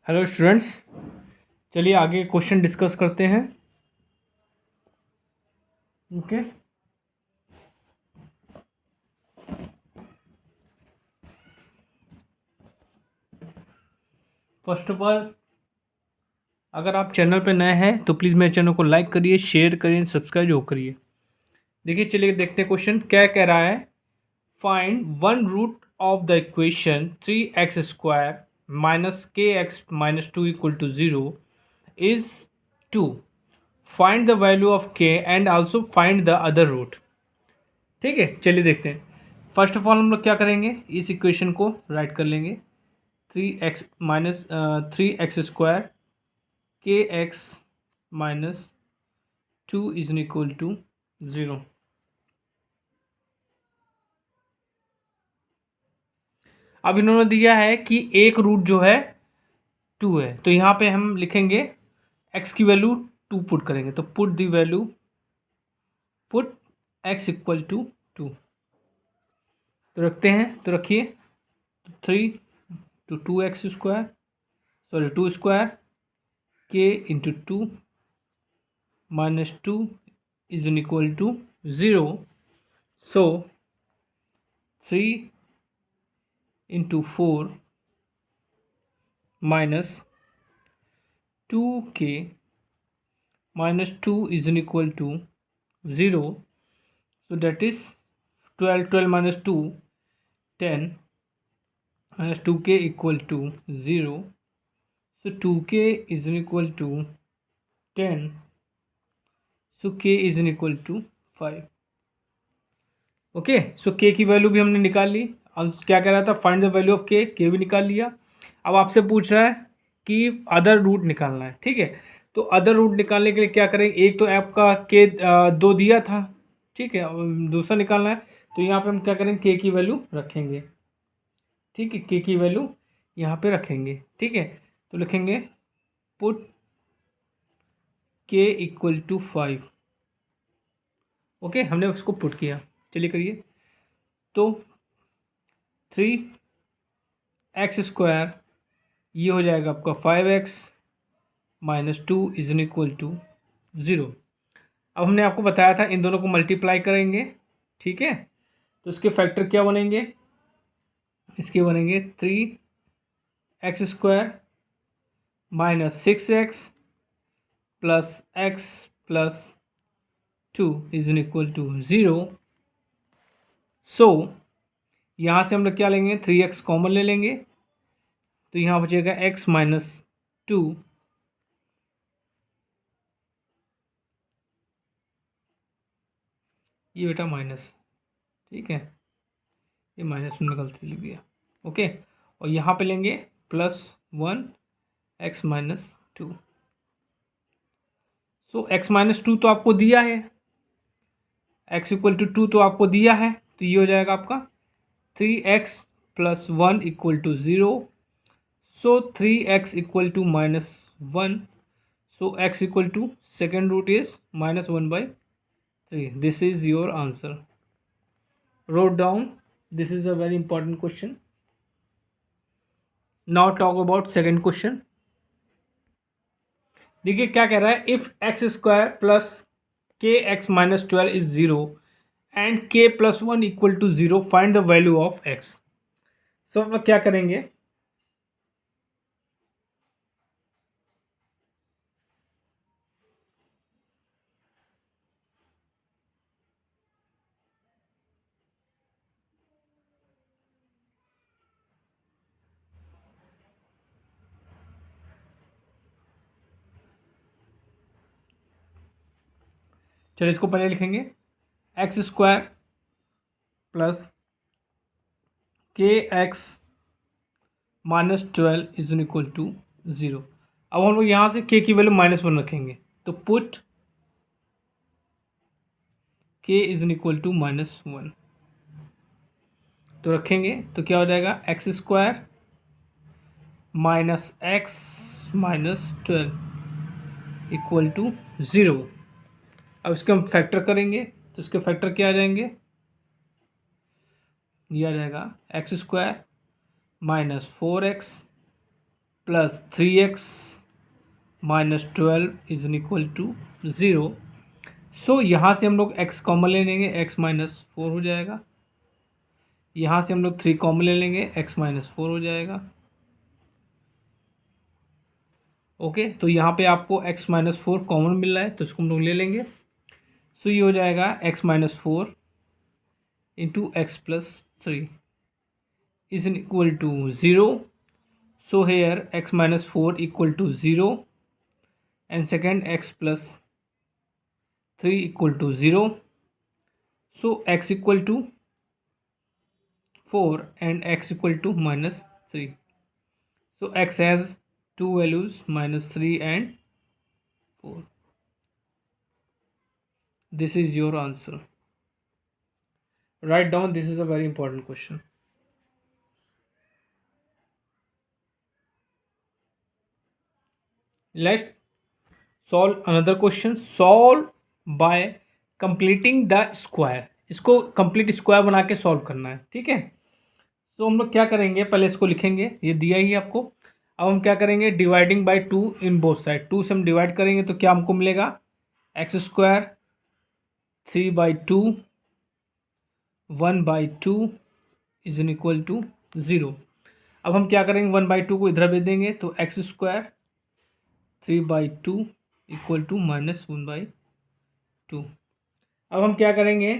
Hello students, चलिए आगे question discuss करते हैं। ओके, फर्स्ट ऑफ ऑल अगर आप चैनल पर नए हैं तो प्लीज़ मेरे चैनल को लाइक करिए, शेयर करिए, सब्सक्राइब जरूर करिए। देखिए, चलिए देखते हैं क्वेश्चन क्या कह रहा है। Find one root of the equation 3x² minus k x minus two equal to 0 is 2। Find the value of k and also find the other root. ठीक है, चलिए देखते हैं। फर्स्ट ऑफ ऑल हम लोग क्या करेंगे, इस इक्वेशन को राइट कर लेंगे। 3x के x minus two is equal to 0। अब इन्होंने दिया है कि एक रूट जो है 2 है, तो यहाँ पे हम लिखेंगे x की वैल्यू 2 पुट करेंगे, तो put the value put x equal to 2। तो रखते हैं, तो रखिए 3 to 2x² sorry 2² k into 2 minus 2 is equal to 0। So 3 into 4 minus 2k minus 2 is equal to 0। So that is 12 minus 2 10 minus 2k equal to 0. So 2k is equal to 10. So k is equal to 5. Okay, so k की value भी हमने निकाल ली। अब क्या कह रहा था, find the value of k भी निकाल लिया। अब आपसे पूछ रहा है कि अदर रूट निकालना है। ठीक है, तो अदर रूट निकालने के लिए क्या करें, एक तो आपका k 2 दिया था, ठीक है, दूसरा निकालना है। तो यहाँ पे हम क्या करेंगे, k की वैल्यू रखेंगे। ठीक है, k की वैल्यू यहाँ पे रखेंगे। ठीक है, तो लिखेंगे put k equal to 5। Okay, हमने उसको पुट किया। चलिए करिए, तो 3x² ये हो जाएगा आपका 5x minus 2 is equal to 0। अब हमने आपको बताया था इन दोनों को मल्टीप्लाई करेंगे। ठीक है, तो इसके फैक्टर क्या बनेंगे, इसके बनेंगे 3x² minus 6x plus x plus 2 is equal to 0। So यहाँ से हम लोग क्या लेंगे, 3x कॉमन ले लेंगे, तो यहाँ बचेगा x माइनस 2 ये बेटा माइनस। ठीक है, ये माइनस हमने गलती लिख दिया। ओके, और यहाँ पे लेंगे प्लस 1 x माइनस 2। सो x माइनस 2 तो आपको दिया है, x इक्वल टू 2 तो आपको दिया है, तो ये हो जाएगा आपका 3x plus 1 equal to 0। So 3x equal to minus 1। So x equal to second root is minus 1/3। This is your answer. wrote down, this is a very important question. Now talk about second question. देखिए क्या कह रहा है, if x² plus k x minus 12 is 0 and k plus 1 equal to 0 find the value of x। सब क्या करेंगे, चलिए इसको पहले लिखेंगे x² plus k x minus 12 is equal to 0। अब हम लोग यहाँ से k की वैल्यू -1 रखेंगे, तो put k is equal to -1। तो रखेंगे तो क्या हो जाएगा, x² minus x minus 12 equal to 0। अब इसके हम फैक्टर करेंगे, तो इसके फैक्टर क्या आ जाएंगे, ये आ जाएगा x² minus 4x plus 3x minus 12 is equal to 0। So यहाँ से हम लोग x कॉमन ले लेंगे, x माइनस 4 हो जाएगा। यहाँ से हम लोग 3 कॉमन ले लेंगे, x माइनस 4 हो जाएगा। ओके, तो यहाँ पे आपको x माइनस 4 कॉमन मिल रहा है, तो इसको हम लोग ले लेंगे। सो ये हो जाएगा x minus 4 into x plus 3 is equal to 0. So here x minus 4 equal to 0 and second x plus 3 equal to 0. So x equal to 4 and x equal to minus 3. So x has two values minus 3 and 4. This is your answer. Write down, this is a very important question. Let's solve another question. Solve by completing the square. इसको complete square बना के solve करना है, ठीक है। तो हम लोग क्या करेंगे, पहले इसको लिखेंगे, ये दिया ही है आपको। अब हम क्या करेंगे, dividing by 2 in both side. 2 से हम डिवाइड करेंगे तो क्या हमको मिलेगा, x square 3/2 1/2 is in equal to 0। अब हम क्या करेंगे, 1/2 को इधर भेज देंगे तो x square 3/2 equal to minus 1/2। अब हम क्या करेंगे,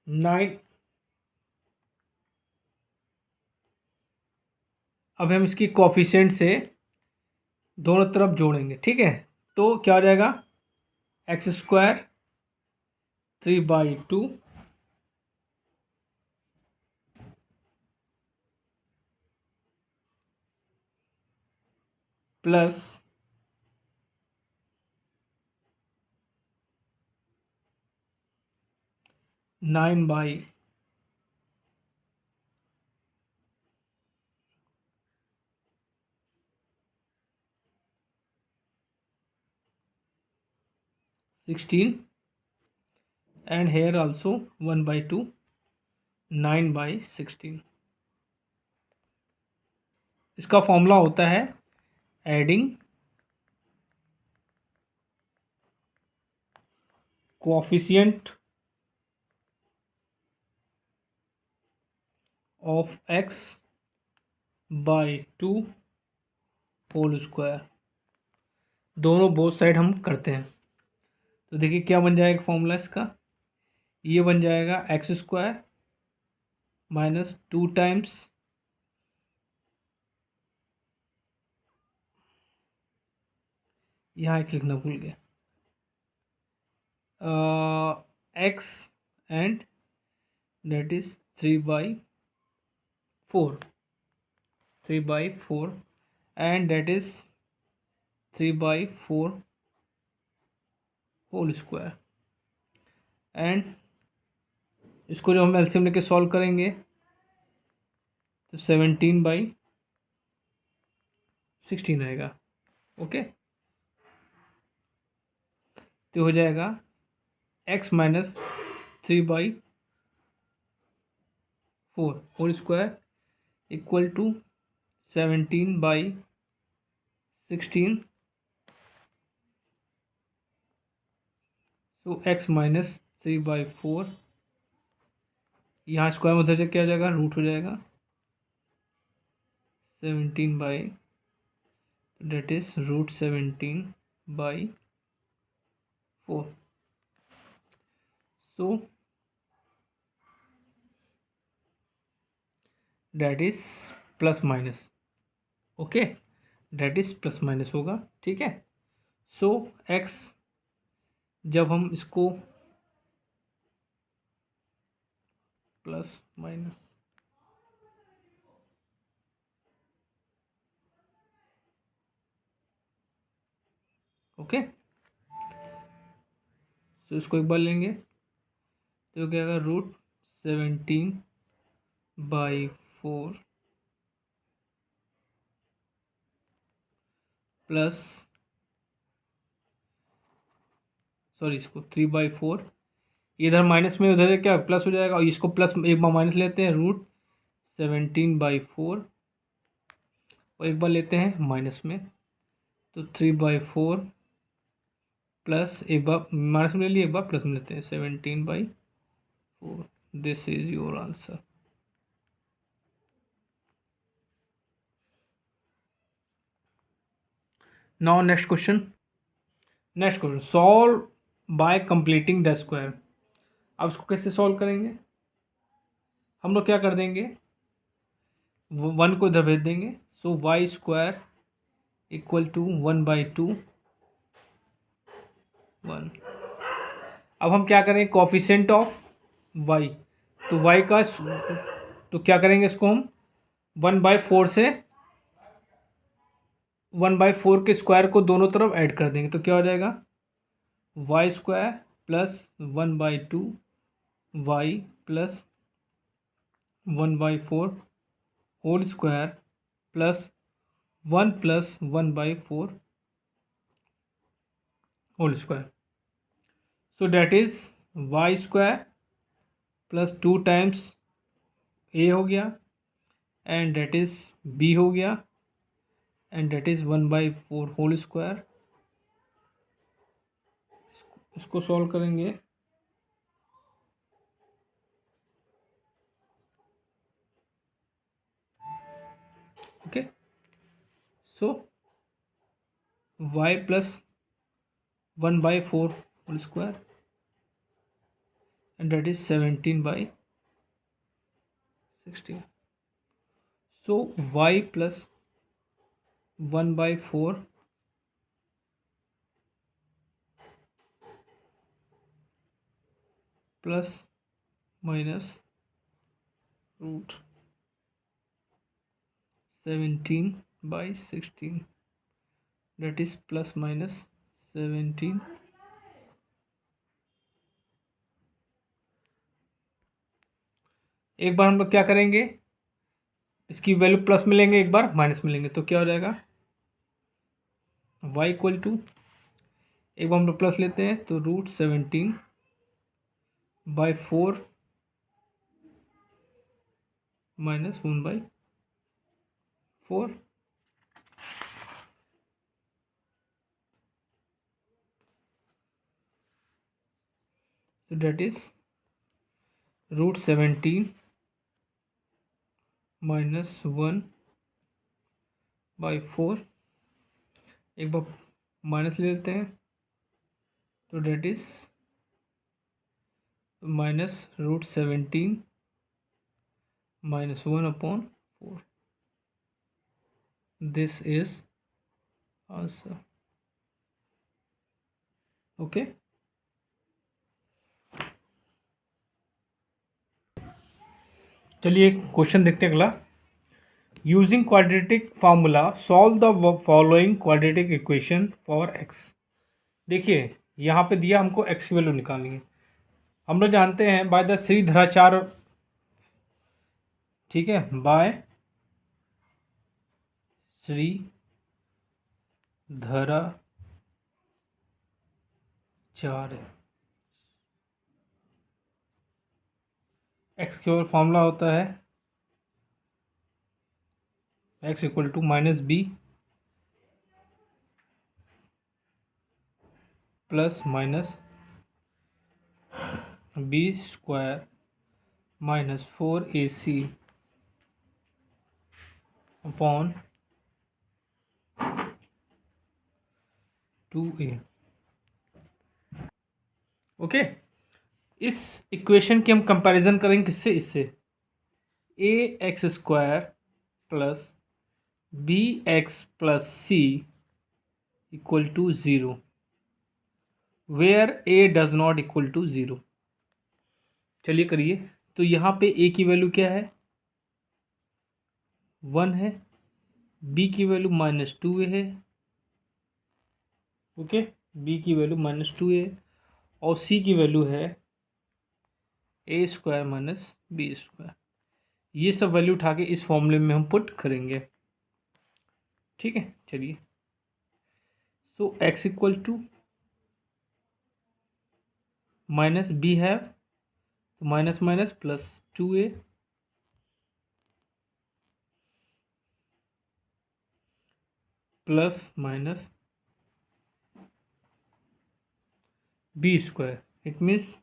9, अब हम इसकी कोफिशिएंट से दोनों तरफ जोड़ेंगे, ठीक है। तो क्या हो जाएगा, x square 3/2 plus 9/16 and here also 1/2 9/16। इसका फॉर्मूला होता है adding coefficient of x by 2 whole square. दोनों बोथ साइड हम करते हैं तो देखिए क्या बन जाएगा फॉर्मूला इसका, ये बन जाएगा एक्स स्क्वायर माइनस 2 टाइम्स यहाँ एक लिखना भूल गया, x and that is 3/4 and that is 3/4 whole square. And इसको जो हम एलसीएम लेके सॉल्व करेंगे तो 17/16 आएगा। ओके, तो हो जाएगा x minus 3/4 whole square equal to 17/16। तो x माइनस 3/4, यहाँ स्क्वायर में उधर से क्या हो जाएगा, रूट हो जाएगा 17 that is root 17/4। So that is plus minus, okay, that is plus minus होगा, ठीक है। सो x जब हम इसको प्लस माइनस, ओके, तो इसको एक बार लेंगे तो क्या होगा, रूट 17/4 प्लस, सॉरी इसको 3/4, इधर माइनस में उधर क्या प्लस हो जाएगा, और इसको प्लस एक बार माइनस लेते हैं, रूट 17/4 और एक बार लेते हैं माइनस में, तो 3/4 प्लस, एक बार माइनस में ले लिए, एक बार प्लस में लेते हैं, 17/4। This is your answer. Now next question. Solve by completing the square. अब इसको कैसे सॉल्व करेंगे? हम लोग क्या कर देंगे, 1 को इधर भेज देंगे। सो y² इक्वल टू 1/2 1। अब हम क्या करें, कोफिशिएंट ऑफ y, तो y का, तो क्या करेंगे इसको हम 1/4 से 1/4 के स्क्वायर को दोनों तरफ ऐड कर देंगे, तो क्या हो जाएगा y² plus 1/2 y plus 1/4 whole square plus 1 plus 1/4 whole square. So that is y² plus 2 times a हो गया, एंड डेट इज b हो गया, and that is 1/4 whole square. इसको सॉल्व करेंगे, okay. So y plus 1/4 whole square, and that is 17/16. So y plus 1/4 plus minus root 17/16, that is plus minus 17। एक बार हम लोग क्या करेंगे, इसकी वैल्यू प्लस में लेंगे, एक बार माइनस में लेंगे, तो क्या हो जाएगा y इक्वल टू, एक बार हम लोग प्लस लेते हैं तो √17/4 minus 1/4, so that is √17 minus 1/4, एक बार माइनस ले लेते हैं, तो that is minus √17 minus 1/4। This is answer, okay. चलिए क्वेश्चन देखते हैं अगला। Using quadratic formula solve the following quadratic equation for x। देखिए यहाँ पे दिया हमको x की वैल्यू निकालनी है। हम लोग जानते हैं बाय द श्रीधराचार्य, ठीक है, बाय श्रीधराचार्य x केवल फॉर्मूला होता है x equal to -b plus minus b² minus 4ac upon 2a, ओके। इस इक्वेशन की हम कंपैरिजन करेंगे किससे, इससे ax² plus bx plus c equal to 0 where a does not equal to 0। चलिए करिए, तो यहाँ पे a की वैल्यू क्या है 1 है, b की वैल्यू -2a है, ओके, b की वैल्यू -2a और c की वैल्यू है a² माइनस b²। ये सब वैल्यू उठा के इस फॉर्मूले में हम पुट करेंगे, ठीक है। चलिए, so x equal to minus b है, तो minus minus plus 2a plus minus b square, it means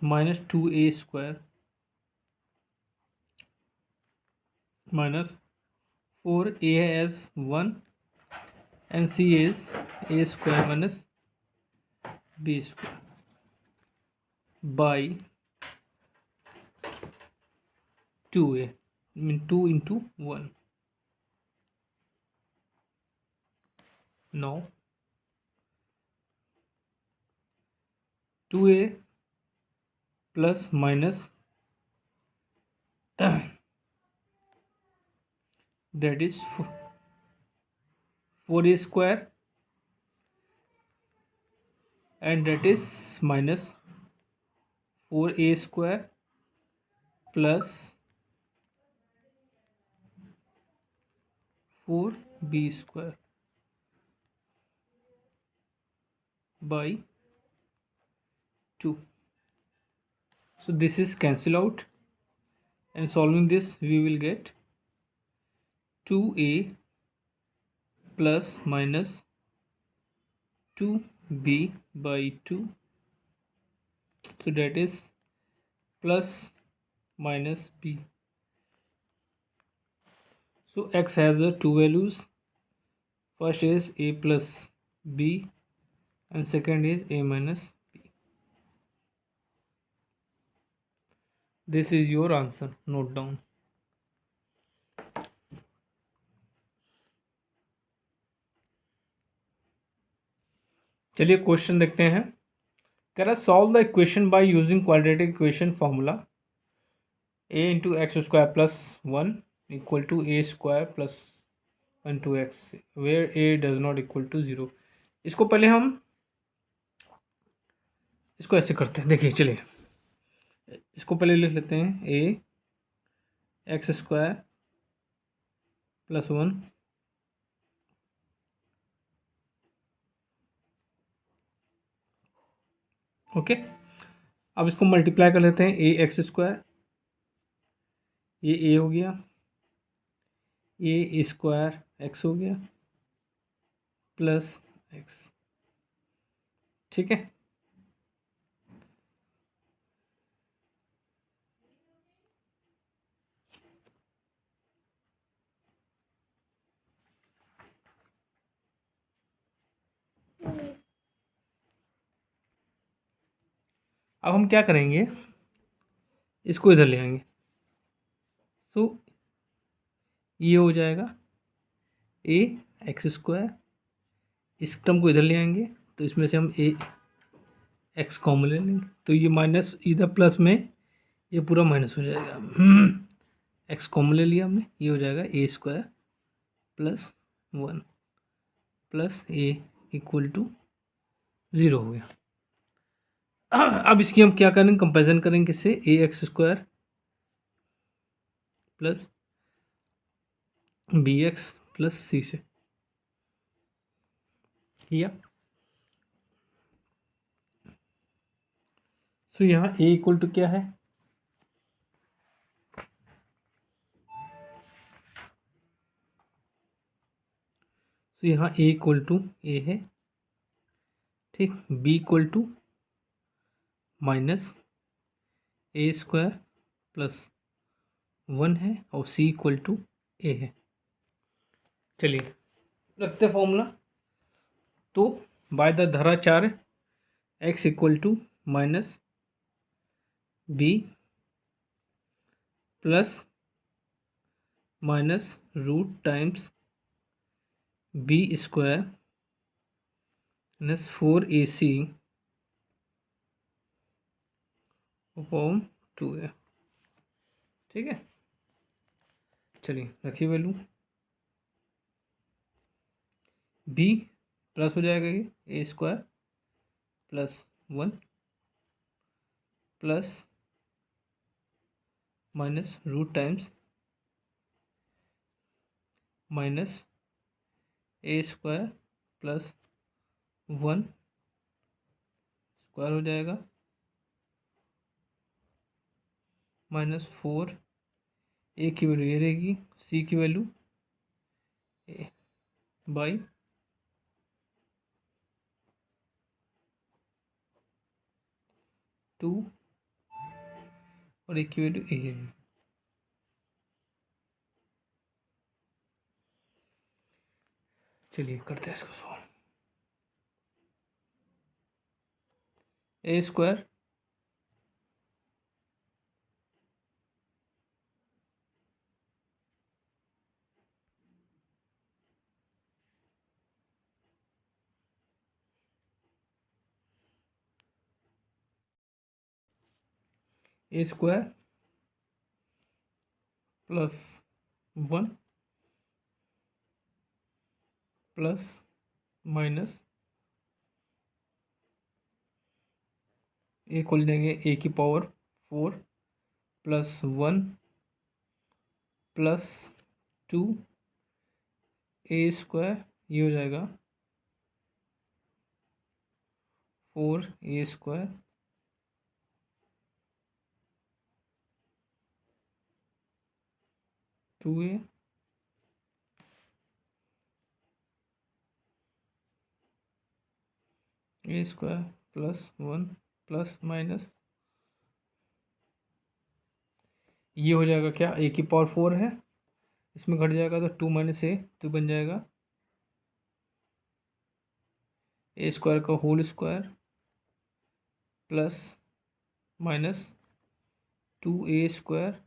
minus 2a² minus 4a as 1 and c is a square minus b square by 2a, I mean 2 into 1. Now 2a plus minus that is 4a square and that is minus 4a square plus 4b square by 2. So this is cancel out, and solving this we will get 2a plus minus 2b by 2, so that is plus minus b. So x has two values, first is a plus b and second is a minus b. This is your answer, note down. चलिए question देखते हैं। कह रहा solve the equation by using quadratic equation formula a into x square plus 1 equal to a square plus 1 to x where a does not equal to 0। इसको पहले हम इसको ऐसे करते हैं, देखिए चलिए इसको पहले लिख लेते हैं a x square plus 1 okay. अब इसको मल्टीप्लाई कर लेते हैं, a एक्स स्क्वायर, ये a हो गया, a स्क्वायर x हो गया प्लस x, ठीक है। अब हम क्या करेंगे, इसको इधर ले आएंगे, तो ये हो जाएगा a एक्स स्क्वायर, इस टर्म को इधर ले आएंगे तो इसमें से हम a एक्स कॉमन ले लेंगे, तो ये माइनस इधर प्लस में ये पूरा माइनस हो जाएगा। एक्स कॉमन ले लिया हमने, ये हो जाएगा a square plus 1 plus a equal to 0 हो गया। अब इसकी हम क्या करेंगे, कंपेरिजन करेंगे किससे, a x square plus b x plus c से किया। तो यहाँ a इक्वल टू क्या है, तो यहाँ a इक्वल टू a है, ठीक। b equal to minus a square plus 1 है और c इक्वल टू a है। चलिए रखते फॉर्मूला, तो बाय द धाराचार x equal to minus b plus minus root times b square minus 4ac upon 2a, ठीक है। चलिए रखिए वैल्यू, b प्लस हो जाएगा ये a square plus 1 plus minus root times minus a square plus 1 square हो जाएगा माइनस 4, a की वैल्यू ये रहेगी, c की वैल्यू a, बाई 2 और एक की वैल्यू ए है। चलिए करते हैं इसको solve. A square plus 1 plus minus a को ले लेंगे ए की power 4 plus 1 plus 2 a square, ये हो जाएगा 4 a square two a square plus 1 plus minus ये हो जाएगा क्या, ए की पावर 4 है, इसमें घट जाएगा तो 2 माइनस ए, तो बन जाएगा ए स्क्वायर का whole square plus minus 2 a square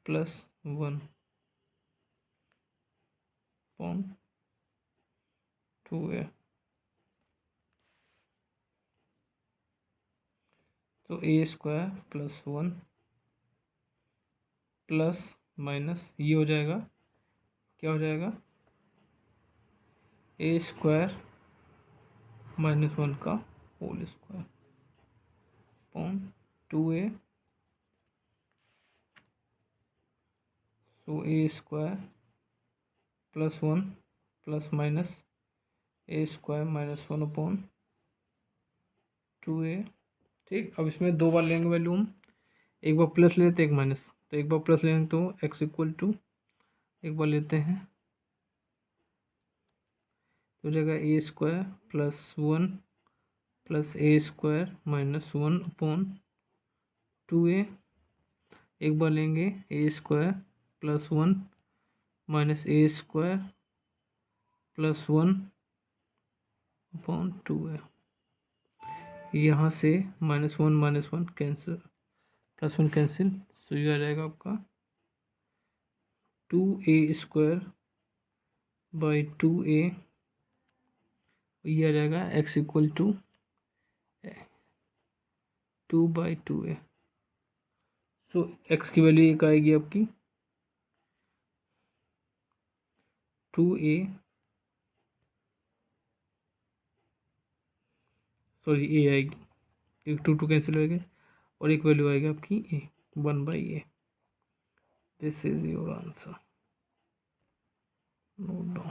plus 1 upon 2 ए। तो ए स्क्वायर प्लस 1 प्लस माइनस ये हो जाएगा, क्या हो जाएगा, ए स्क्वायर माइनस 1 का होल स्क्वायर अपॉन 2 ए। तो ए स्क्वायर प्लस 1 प्लस माइनस ए स्क्वायर माइनस 1 अपॉन 2 ए। ठीक, अब इसमें दो बार लेंगे वैल्यू हम, एक बार प्लस लेते एक माइनस, तो एक बार प्लस लेंगे तो एक्स इक्वल टू, एक बार लेते हैं तो जगह ए स्क्वायर प्लस 1 प्लस ए स्क्वायर माइनस 1 अपॉन 2 ए। एक बार लेंगे ए स्क्वायर प्लस 1 माइनस ए स्क्वायर प्लस 1 अपॉन 2 ए। यहाँ से minus one cancel, plus 1 cancel, तो ये आ जाएगा आपका 2 ए स्क्वायर बाई 2 ए, ये आ जाएगा x equal to 2/2 a. So x की वैल्यू एक आएगी आपकी 2 ए, सॉरी ए आएगी, एक 2 कैंसिल हो गए और एक वैल्यू आएगी आपकी ए 1/ए। This is your answer, note down.